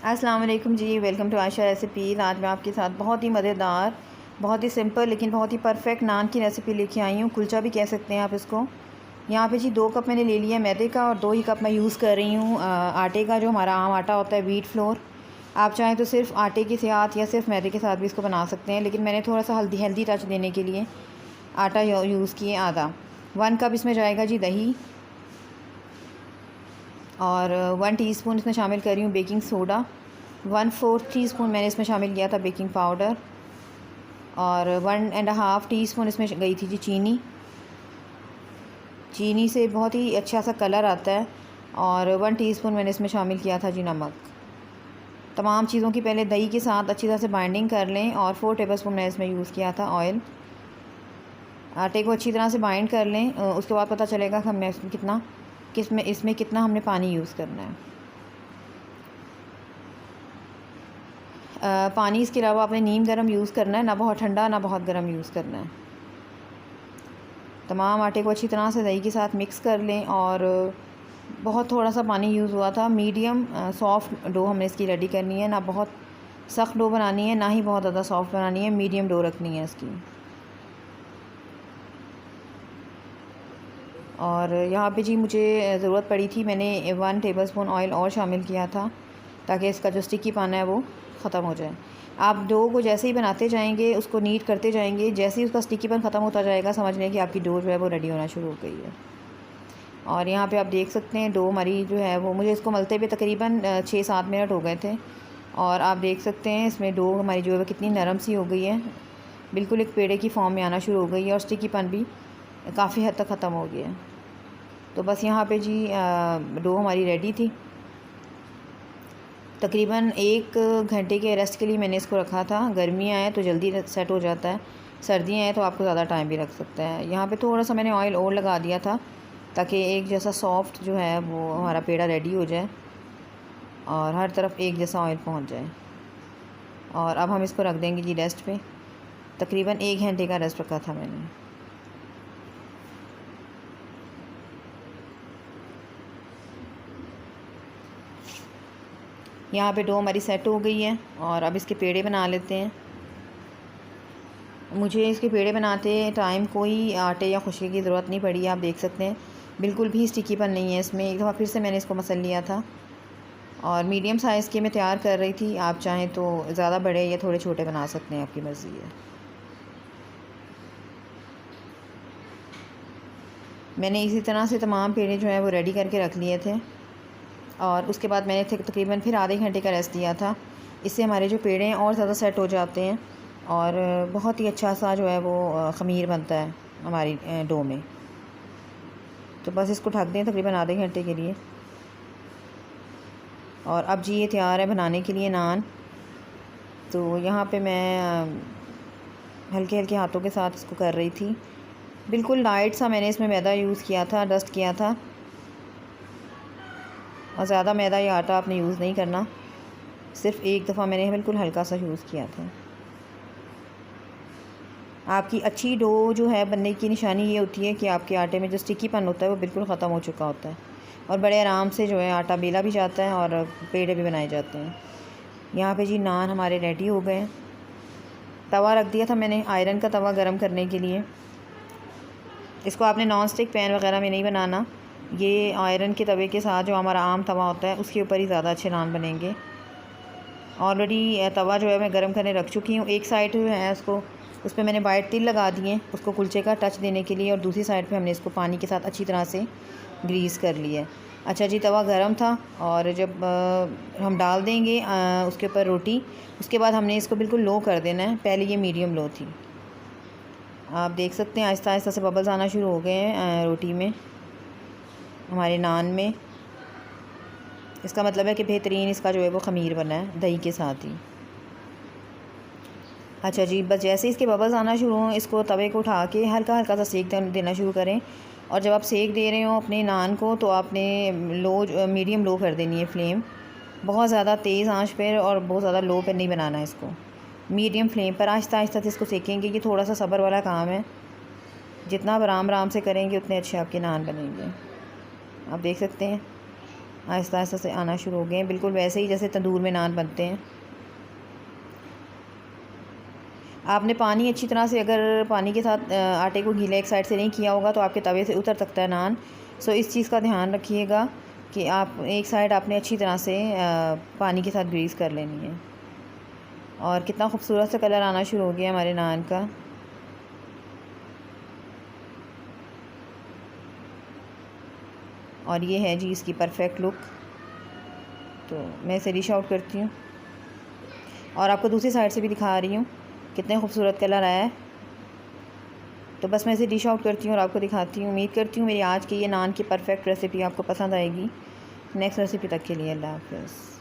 अस्सलाम वालेकुम जी, welcome to Ayesha recipes. आज मैं आपके साथ बहुत ही मज़ेदार, बहुत ही सिंपल लेकिन बहुत ही परफेक्ट नान की रेसिपी लेके आई हूँ। कुलचा भी कह सकते हैं आप इसको। यहाँ पे जी 2 कप मैंने ले लिया मैदे का और 2 ही कप मैं यूज़ कर रही हूँ आटे का, जो हमारा आम आटा होता है, व्हीट फ्लोर। आप चाहें तो सिर्फ आटे के साथ या सिर्फ मैदे के साथ भी इसको बना सकते हैं, लेकिन मैंने थोड़ा सा हेल्दी टच देने के लिए आटा यूज़ किए आधा। 1 कप इसमें जाएगा जी दही, और 1 टीस्पून इसमें शामिल कर रही हूँ बेकिंग सोडा। 1/4 टीस्पून मैंने इसमें शामिल किया था बेकिंग पाउडर, और 1.5 टीस्पून इसमें गई थी जी चीनी। चीनी से बहुत ही अच्छा सा कलर आता है। और 1 टीस्पून मैंने इसमें शामिल किया था जी नमक। तमाम चीज़ों की पहले दही के साथ अच्छी तरह से बाइंडिंग कर लें, और 4 टेबलस्पून मैंने इसमें यूज़ किया था ऑयल। आटे को अच्छी तरह से बाइंड कर लें, उसके बाद पता चलेगा कि हमने इसमें कितना हमने पानी यूज़ करना है। पानी इसके अलावा आपने नीम गर्म यूज़ करना है, ना बहुत ठंडा ना बहुत गर्म यूज़ करना है। तमाम आटे को अच्छी तरह से दही के साथ मिक्स कर लें, और बहुत थोड़ा सा पानी यूज़ हुआ था। मीडियम सॉफ़्ट डो हमने इसकी रेडी करनी है, ना बहुत सख्त डो बनानी है ना ही बहुत ज़्यादा सॉफ़्ट बनानी है, मीडियम डो रखनी है इसकी। और यहाँ पे जी मुझे ज़रूरत पड़ी थी, मैंने 1 टेबलस्पून ऑयल और शामिल किया था ताकि इसका जो स्टिकी पाना है वो ख़त्म हो जाए। आप डो को जैसे ही बनाते जाएंगे, उसको नीट करते जाएंगे, जैसे ही उसका स्टिकीपन ख़त्म होता जाएगा, समझ लें कि आपकी डो जो है वो रेडी होना शुरू हो गई है। और यहाँ पे आप देख सकते हैं डो हमारी जो है वो, मुझे इसको मलते हुए तकरीबन 6-7 मिनट हो गए थे। और आप देख सकते हैं इसमें डो हमारी जो है वो कितनी नरम सी हो गई है, बिल्कुल एक पेड़े की फॉर्म में आना शुरू हो गई है, और स्टिकीपन भी काफ़ी हद तक ख़त्म हो गया है। तो बस यहाँ पे जी डो हमारी रेडी थी। तकरीबन 1 घंटे के रेस्ट के लिए मैंने इसको रखा था। गर्मियाँ हैं तो जल्दी सेट हो जाता है, सर्दियाँ हैं तो आपको ज़्यादा टाइम भी रख सकता है। यहाँ पे थोड़ा सा मैंने ऑयल और लगा दिया था ताकि एक जैसा सॉफ्ट जो है वो हमारा पेड़ा रेडी हो जाए, और हर तरफ एक जैसा ऑयल पहुँच जाए। और अब हम इसको रख देंगे जी रेस्ट पे। तकरीबन 1 घंटे का रेस्ट रखा था मैंने। यहाँ पे डो हमारी सेट हो गई है, और अब इसके पेड़े बना लेते हैं। मुझे इसके पेड़े बनाते टाइम कोई आटे या खुशकी की ज़रूरत नहीं पड़ी। आप देख सकते हैं बिल्कुल भी स्टिकीपन नहीं है इसमें। एक दफ़ा फिर से मैंने इसको मसल लिया था, और मीडियम साइज़ के मैं तैयार कर रही थी। आप चाहें तो ज़्यादा बड़े या थोड़े छोटे बना सकते हैं, आपकी मर्ज़ी है। मैंने इसी तरह से तमाम पेड़े जो है वो रेडी करके रख लिए थे, और उसके बाद मैंने तकरीबन फिर आधे घंटे का रेस्ट दिया था। इससे हमारे जो पेड़े हैं और ज़्यादा सेट हो जाते हैं, और बहुत ही अच्छा सा जो है वो ख़मीर बनता है हमारी डो में। तो बस इसको ढक दें तकरीबन आधे घंटे के लिए। और अब जी ये तैयार है बनाने के लिए नान। तो यहाँ पे मैं हल्के हल्के हाथों के साथ इसको कर रही थी। बिल्कुल लाइट सा मैंने इसमें मैदा यूज़ किया था, डस्ट किया था, और ज़्यादा मैदा या आटा आपने यूज़ नहीं करना। सिर्फ़ एक दफ़ा मैंने बिल्कुल हल्का सा यूज़ किया था। आपकी अच्छी डो जो है बनने की निशानी ये होती है कि आपके आटे में जो स्टिकीपन होता है वो बिल्कुल ख़त्म हो चुका होता है, और बड़े आराम से जो है आटा बेला भी जाता है और पेड़े भी बनाए जाते हैं। यहाँ पे जी नान हमारे रेडी हो गए। तवा रख दिया था मैंने, आयरन का तवा गरम करने के लिए। इसको आपने नॉन स्टिक पैन वगैरह में नहीं बनाना, ये आयरन के तवे के साथ जो हमारा आम तवा होता है उसके ऊपर ही ज़्यादा अच्छे नान बनेंगे। ऑलरेडी तवा जो है मैं गरम करने रख चुकी हूँ। एक साइड जो है उस पर मैंने वाइट तिल लगा दिए उसको कुलचे का टच देने के लिए, और दूसरी साइड पे हमने इसको पानी के साथ अच्छी तरह से ग्रीस कर लिया। अच्छा जी, तवा गरम था, और जब हम डाल देंगे उसके ऊपर रोटी, उसके बाद हमने इसको बिल्कुल लो कर देना है। पहले ये मीडियम लो थी। आप देख सकते हैं आहिस्ता आहिस्ता से बबल्स आना शुरू हो गए हैं रोटी में, हमारे नान में। इसका मतलब है कि बेहतरीन इसका जो है वो ख़मीर बना है दही के साथ ही। अच्छा जी, बस जैसे इसके बबल्स आना शुरू हों, इसको तवे को उठा के हल्का हल्का सा सेक देना शुरू करें। और जब आप सेक दे रहे हो अपने नान को, तो आपने मीडियम लो कर देनी है फ्लेम। बहुत ज़्यादा तेज़ आंच पर और बहुत ज़्यादा लो पर नहीं बनाना है इसको। मीडियम फ्लेम पर आहिस्ता आहिस्ता से इसको सेकेंगे। ये थोड़ा सा सब्र वाला काम है, जितना आप आराम आराम से करेंगे उतने अच्छे आपके नान बनेंगे। आप देख सकते हैं आहिस्ता आहिस्ता से आना शुरू हो गए हैं, बिल्कुल वैसे ही जैसे तंदूर में नान बनते हैं। आपने पानी अच्छी तरह से, अगर पानी के साथ आटे को गीला एक साइड से नहीं किया होगा तो आपके तवे से उतर सकता है नान। सो इस चीज़ का ध्यान रखिएगा कि आप एक साइड आपने अच्छी तरह से पानी के साथ ग्रीस कर लेनी है। और कितना खूबसूरत सा कलर आना शुरू हो गया हमारे नान का। और ये है जी इसकी परफेक्ट लुक। तो मैं इसे डिश आउट करती हूँ और आपको दूसरी साइड से भी दिखा रही हूँ कितने खूबसूरत कलर आया है। तो बस मैं इसे डिश आउट करती हूँ और आपको दिखाती हूँ। उम्मीद करती हूँ मेरी आज की ये नान की परफेक्ट रेसिपी आपको पसंद आएगी। नेक्स्ट रेसिपी तक के लिए अल्लाह हाफ़िज़।